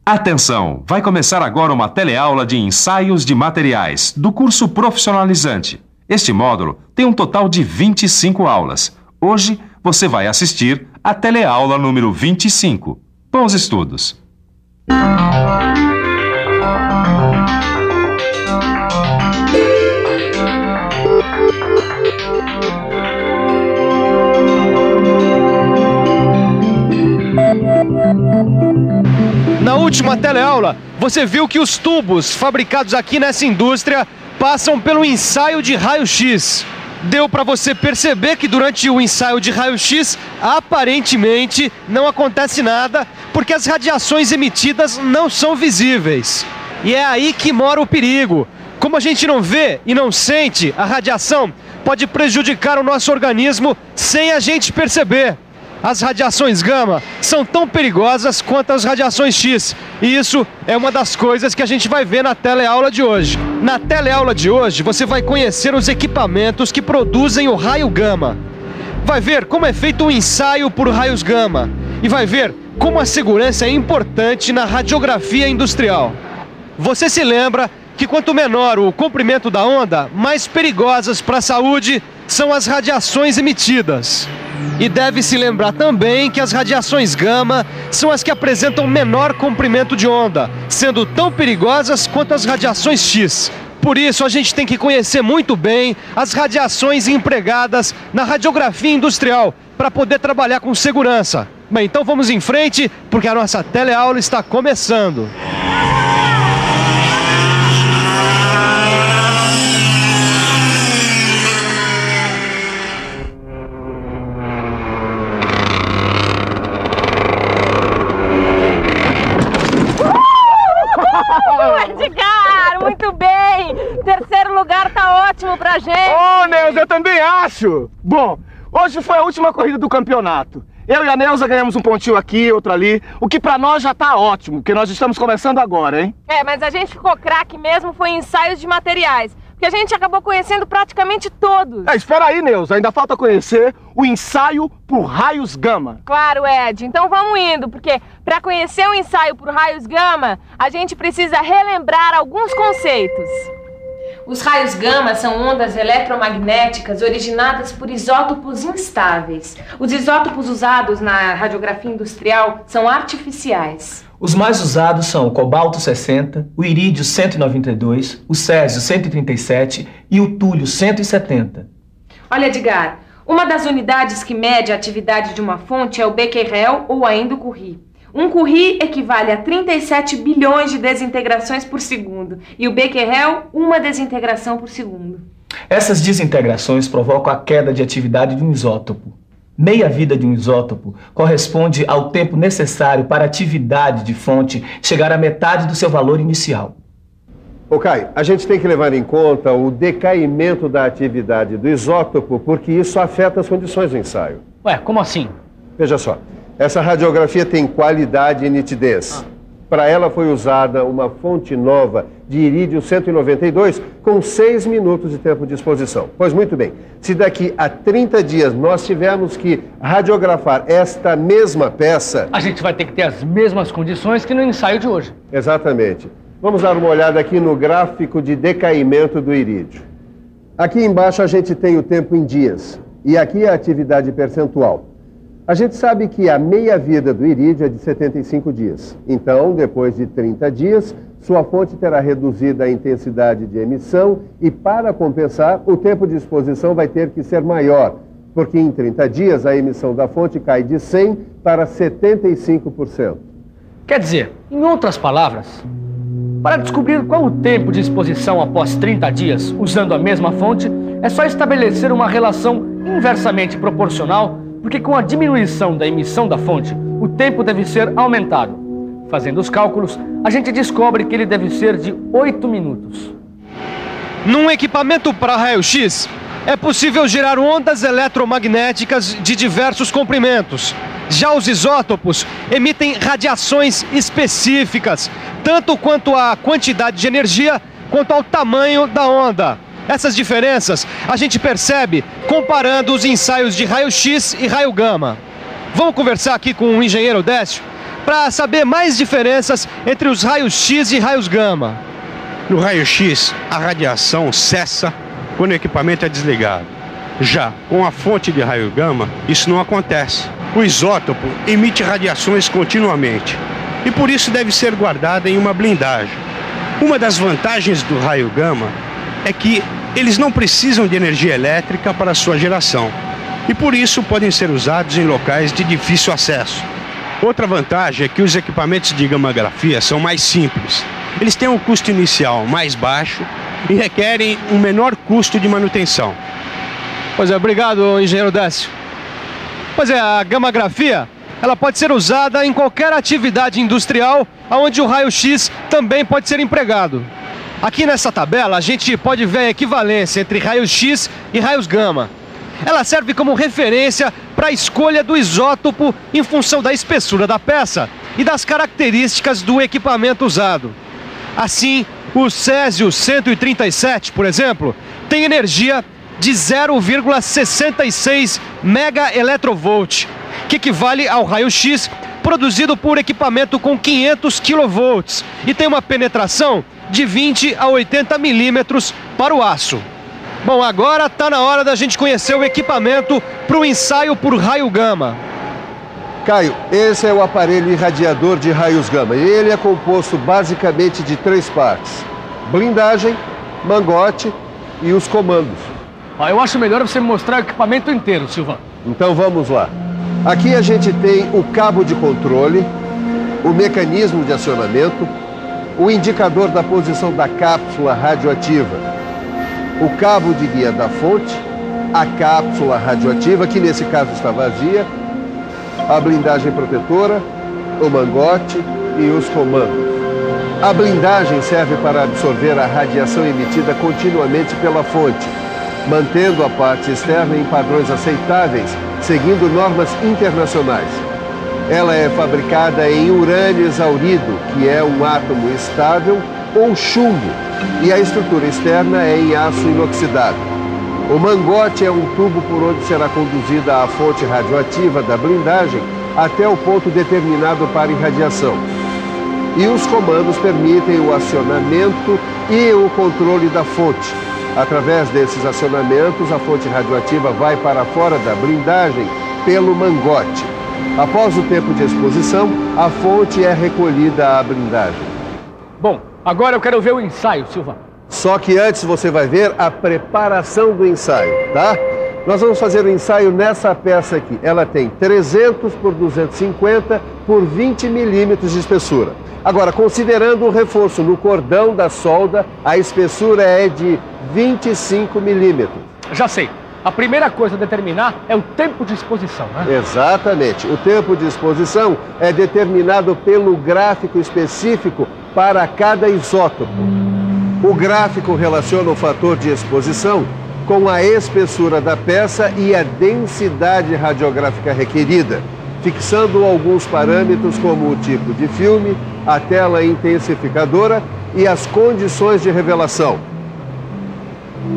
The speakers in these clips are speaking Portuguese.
Atenção! Vai começar agora uma teleaula de ensaios de materiais do curso profissionalizante. Este módulo tem um total de 25 aulas. Hoje você vai assistir a teleaula número 25. Bons estudos! Na última teleaula, você viu que os tubos fabricados aqui nessa indústria passam pelo ensaio de raio-x. Deu para você perceber que durante o ensaio de raio-x, aparentemente, não acontece nada, porque as radiações emitidas não são visíveis. E é aí que mora o perigo. Como a gente não vê e não sente, a radiação pode prejudicar o nosso organismo sem a gente perceber. As radiações gama são tão perigosas quanto as radiações X. E isso é uma das coisas que a gente vai ver na teleaula de hoje. Na teleaula de hoje, você vai conhecer os equipamentos que produzem o raio gama. Vai ver como é feito um ensaio por raios gama. E vai ver como a segurança é importante na radiografia industrial. Você se lembra que quanto menor o comprimento da onda, mais perigosas para a saúde são as radiações emitidas. E deve se lembrar também que as radiações gama são as que apresentam menor comprimento de onda, sendo tão perigosas quanto as radiações X. Por isso, a gente tem que conhecer muito bem as radiações empregadas na radiografia industrial para poder trabalhar com segurança. Bem, então vamos em frente, porque a nossa teleaula está começando. Edgar, muito bem! Terceiro lugar tá ótimo pra gente! Ô, Neuza, eu também acho! Bom, hoje foi a última corrida do campeonato. Eu e a Neuza ganhamos um pontinho aqui, outro ali, o que pra nós já tá ótimo, porque nós estamos começando agora, hein? É, mas a gente ficou craque mesmo foi em ensaios de materiais, porque a gente acabou conhecendo praticamente todos. Espera aí, Neuza, ainda falta conhecer o ensaio por raios gama. Claro, Ed, então vamos indo, porque para conhecer o ensaio por raios gama, a gente precisa relembrar alguns conceitos. Os raios gama são ondas eletromagnéticas originadas por isótopos instáveis. Os isótopos usados na radiografia industrial são artificiais. Os mais usados são o cobalto 60, o irídio 192, o césio 137 e o túlio 170. Olha, Edgar, uma das unidades que mede a atividade de uma fonte é o becquerel ou ainda o Curie. Um Curie equivale a 37 bilhões de desintegrações por segundo e o becquerel, uma desintegração por segundo. Essas desintegrações provocam a queda de atividade de um isótopo. Meia-vida de um isótopo corresponde ao tempo necessário para a atividade de fonte chegar à metade do seu valor inicial. Ô Caio, a gente tem que levar em conta o decaimento da atividade do isótopo, porque isso afeta as condições do ensaio. Ué, como assim? Veja só, essa radiografia tem qualidade e nitidez. Para ela foi usada uma fonte nova de irídio 192 com 6 minutos de tempo de exposição. Pois muito bem, se daqui a 30 dias nós tivermos que radiografar esta mesma peça... A gente vai ter que ter as mesmas condições que no ensaio de hoje. Exatamente. Vamos dar uma olhada aqui no gráfico de decaimento do irídio. Aqui embaixo a gente tem o tempo em dias e aqui a atividade percentual. A gente sabe que a meia-vida do irídio é de 75 dias. Então, depois de 30 dias, sua fonte terá reduzida a intensidade de emissão e, para compensar, o tempo de exposição vai ter que ser maior, porque em 30 dias a emissão da fonte cai de 100% para 75%. Quer dizer, em outras palavras, para descobrir qual o tempo de exposição após 30 dias usando a mesma fonte, é só estabelecer uma relação inversamente proporcional, porque com a diminuição da emissão da fonte, o tempo deve ser aumentado. Fazendo os cálculos, a gente descobre que ele deve ser de 8 minutos. Num equipamento para raio-x, é possível gerar ondas eletromagnéticas de diversos comprimentos. Já os isótopos emitem radiações específicas, tanto quanto à quantidade de energia, quanto ao tamanho da onda. Essas diferenças a gente percebe comparando os ensaios de raio-x e raio gama. Vamos conversar aqui com o engenheiro Décio para saber mais diferenças entre os raios X e raios gama. No raio-X, a radiação cessa quando o equipamento é desligado. Já com a fonte de raio gama, isso não acontece. O isótopo emite radiações continuamente e por isso deve ser guardado em uma blindagem. Uma das vantagens do raio gama é que eles não precisam de energia elétrica para sua geração e por isso podem ser usados em locais de difícil acesso. Outra vantagem é que os equipamentos de gamografia são mais simples. Eles têm um custo inicial mais baixo e requerem um menor custo de manutenção. Pois é, obrigado, engenheiro Décio. Pois é, a gamografia, ela pode ser usada em qualquer atividade industrial onde o raio-X também pode ser empregado. Aqui nessa tabela, a gente pode ver a equivalência entre raios-X e raios gama. Ela serve como referência para a escolha do isótopo em função da espessura da peça e das características do equipamento usado. Assim, o Césio 137, por exemplo, tem energia de 0,66 megaelectrovolt, que equivale ao raio-X produzido por equipamento com 500 kV e tem uma penetração de 20 a 80 milímetros para o aço. Bom, agora está na hora da gente conhecer o equipamento para o ensaio por raio gama. Caio, esse é o aparelho irradiador de raios gama. Ele é composto basicamente de 3 partes: blindagem, mangote e os comandos. Eu acho melhor você me mostrar o equipamento inteiro, Silva. Então vamos lá. Aqui a gente tem o cabo de controle, o mecanismo de acionamento, o indicador da posição da cápsula radioativa, o cabo de guia da fonte, a cápsula radioativa, que nesse caso está vazia, a blindagem protetora, o mangote e os comandos. A blindagem serve para absorver a radiação emitida continuamente pela fonte, mantendo a parte externa em padrões aceitáveis, seguindo normas internacionais. Ela é fabricada em urânio exaurido, que é um átomo estável, ou chumbo, e a estrutura externa é em aço inoxidável. O mangote é um tubo por onde será conduzida a fonte radioativa da blindagem até o ponto determinado para irradiação. E os comandos permitem o acionamento e o controle da fonte. Através desses acionamentos, a fonte radioativa vai para fora da blindagem pelo mangote. Após o tempo de exposição, a fonte é recolhida à blindagem. Bom, agora eu quero ver o ensaio, Silva. Só que antes você vai ver a preparação do ensaio, tá? Nós vamos fazer o ensaio nessa peça aqui. Ela tem 300 por 250 por 20 milímetros de espessura. Agora, considerando o reforço no cordão da solda, a espessura é de 25 milímetros. Já sei. A primeira coisa a determinar é o tempo de exposição, né? Exatamente. O tempo de exposição é determinado pelo gráfico específico para cada isótopo. O gráfico relaciona o fator de exposição com a espessura da peça e a densidade radiográfica requerida, fixando alguns parâmetros como o tipo de filme, a tela intensificadora e as condições de revelação.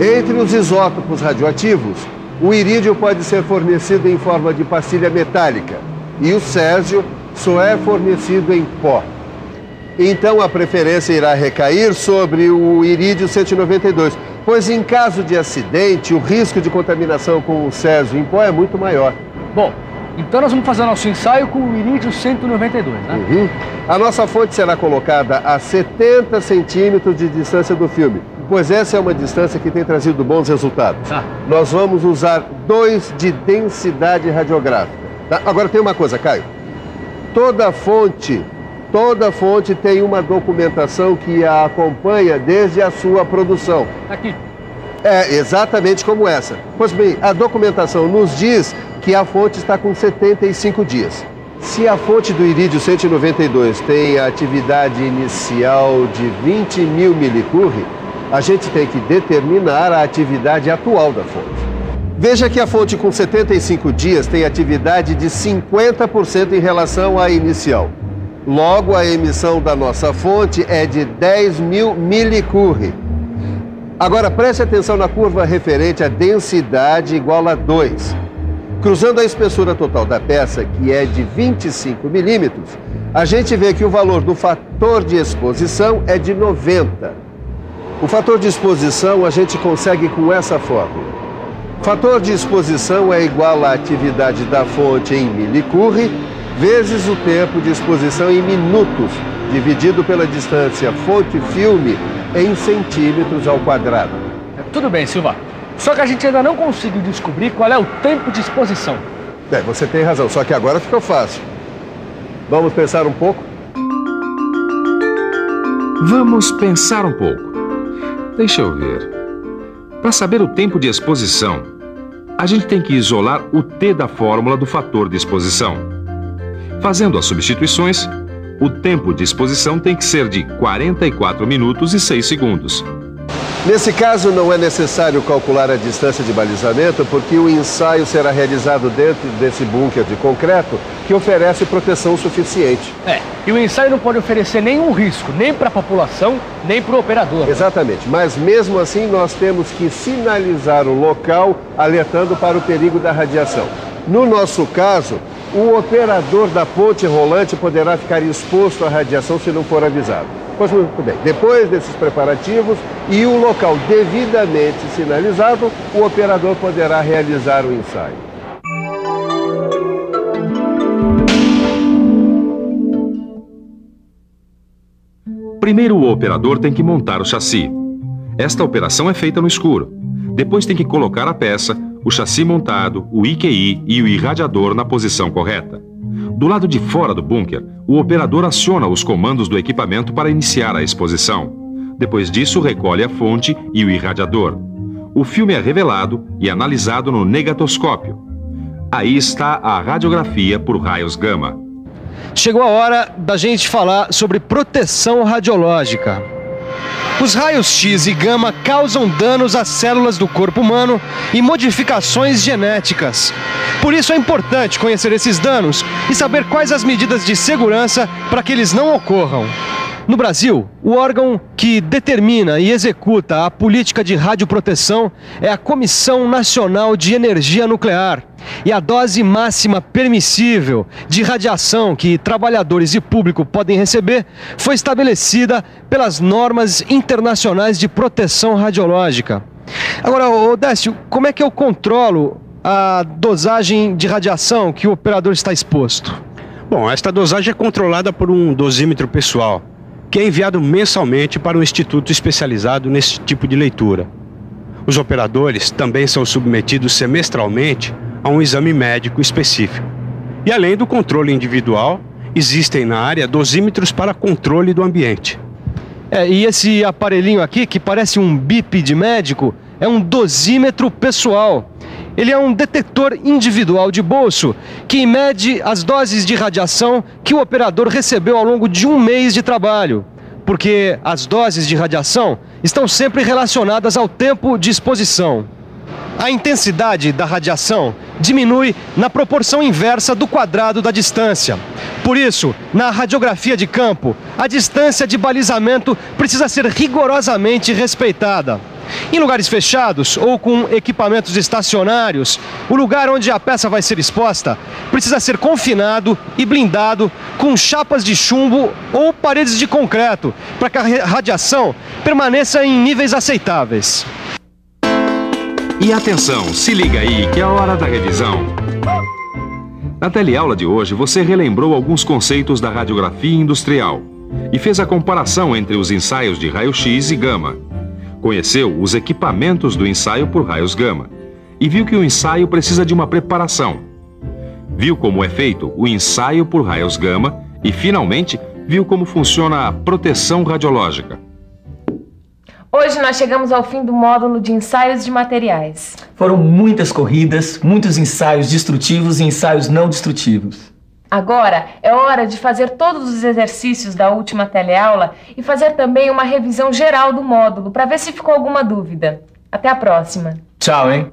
Entre os isótopos radioativos, o irídio pode ser fornecido em forma de pastilha metálica e o césio só é fornecido em pó. Então a preferência irá recair sobre o irídio 192, pois em caso de acidente, o risco de contaminação com o césio em pó é muito maior. Bom, então nós vamos fazer nosso ensaio com o irídio 192, né? A nossa fonte será colocada a 70 centímetros de distância do filme, pois essa é uma distância que tem trazido bons resultados. Nós vamos usar 2 de densidade radiográfica. Tá? Agora tem uma coisa, Caio. Toda fonte tem uma documentação que a acompanha desde a sua produção. Aqui. É, exatamente como essa. Pois bem, a documentação nos diz que a fonte está com 75 dias. Se a fonte do irídio 192 tem a atividade inicial de 20 mil milicurri, a gente tem que determinar a atividade atual da fonte. Veja que a fonte com 75 dias tem atividade de 50% em relação à inicial. Logo, a emissão da nossa fonte é de 10 mil milicurri. Agora, preste atenção na curva referente à densidade igual a 2. Cruzando a espessura total da peça, que é de 25 milímetros, a gente vê que o valor do fator de exposição é de 90. O fator de exposição a gente consegue com essa fórmula. Fator de exposição é igual à atividade da fonte em milicurri vezes o tempo de exposição em minutos, dividido pela distância fonte-filme em centímetros ao quadrado. Tudo bem, Silva. Só que a gente ainda não conseguiu descobrir qual é o tempo de exposição. Você tem razão, só que agora ficou fácil. Vamos pensar um pouco? Vamos pensar um pouco. Deixa eu ver. Para saber o tempo de exposição, a gente tem que isolar o T da fórmula do fator de exposição. Fazendo as substituições, o tempo de exposição tem que ser de 44 minutos e 6 segundos. Nesse caso, não é necessário calcular a distância de balizamento, porque o ensaio será realizado dentro desse bunker de concreto, que oferece proteção suficiente. E o ensaio não pode oferecer nenhum risco, nem para a população, nem para o operador. Exatamente, mas mesmo assim nós temos que sinalizar o local, alertando para o perigo da radiação. No nosso caso, o operador da ponte rolante poderá ficar exposto à radiação se não for avisado. Pois muito bem, depois desses preparativos e o local devidamente sinalizado, o operador poderá realizar o ensaio. Primeiro, o operador tem que montar o chassi. Esta operação é feita no escuro. Depois tem que colocar a peça, o chassi montado, o IQI e o irradiador na posição correta. Do lado de fora do bunker, o operador aciona os comandos do equipamento para iniciar a exposição. Depois disso, recolhe a fonte e o irradiador. O filme é revelado e analisado no negatoscópio. Aí está a radiografia por raios gama. Chegou a hora da gente falar sobre proteção radiológica. Os raios X e gama causam danos às células do corpo humano e modificações genéticas. Por isso é importante conhecer esses danos e saber quais as medidas de segurança para que eles não ocorram. No Brasil, o órgão que determina e executa a política de radioproteção é a Comissão Nacional de Energia Nuclear. E a dose máxima permissível de radiação que trabalhadores e público podem receber foi estabelecida pelas normas internacionais de proteção radiológica. Agora, Décio, como é que eu controlo a dosagem de radiação que o operador está exposto? Bom, esta dosagem é controlada por um dosímetro pessoal, que é enviado mensalmente para um instituto especializado nesse tipo de leitura. Os operadores também são submetidos semestralmente a um exame médico específico. E além do controle individual, existem na área dosímetros para controle do ambiente. E esse aparelhinho aqui, que parece um bip de médico, é um dosímetro pessoal. Ele é um detector individual de bolso que mede as doses de radiação que o operador recebeu ao longo de um mês de trabalho, porque as doses de radiação estão sempre relacionadas ao tempo de exposição. A intensidade da radiação diminui na proporção inversa do quadrado da distância. Por isso, na radiografia de campo, a distância de balizamento precisa ser rigorosamente respeitada. Em lugares fechados ou com equipamentos estacionários, o lugar onde a peça vai ser exposta precisa ser confinado e blindado com chapas de chumbo ou paredes de concreto, para que a radiação permaneça em níveis aceitáveis. E atenção, se liga aí que é a hora da revisão. Na teleaula de hoje, você relembrou alguns conceitos da radiografia industrial e fez a comparação entre os ensaios de raio-x e gama. Conheceu os equipamentos do ensaio por raios gama e viu que o ensaio precisa de uma preparação. Viu como é feito o ensaio por raios gama e, finalmente, viu como funciona a proteção radiológica. Hoje nós chegamos ao fim do módulo de ensaios de materiais. Foram muitas corridas, muitos ensaios destrutivos e ensaios não destrutivos. Agora é hora de fazer todos os exercícios da última teleaula e fazer também uma revisão geral do módulo para ver se ficou alguma dúvida. Até a próxima. Tchau, hein?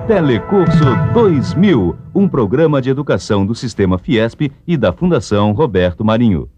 Telecurso 2000, um programa de educação do Sistema Fiesp e da Fundação Roberto Marinho.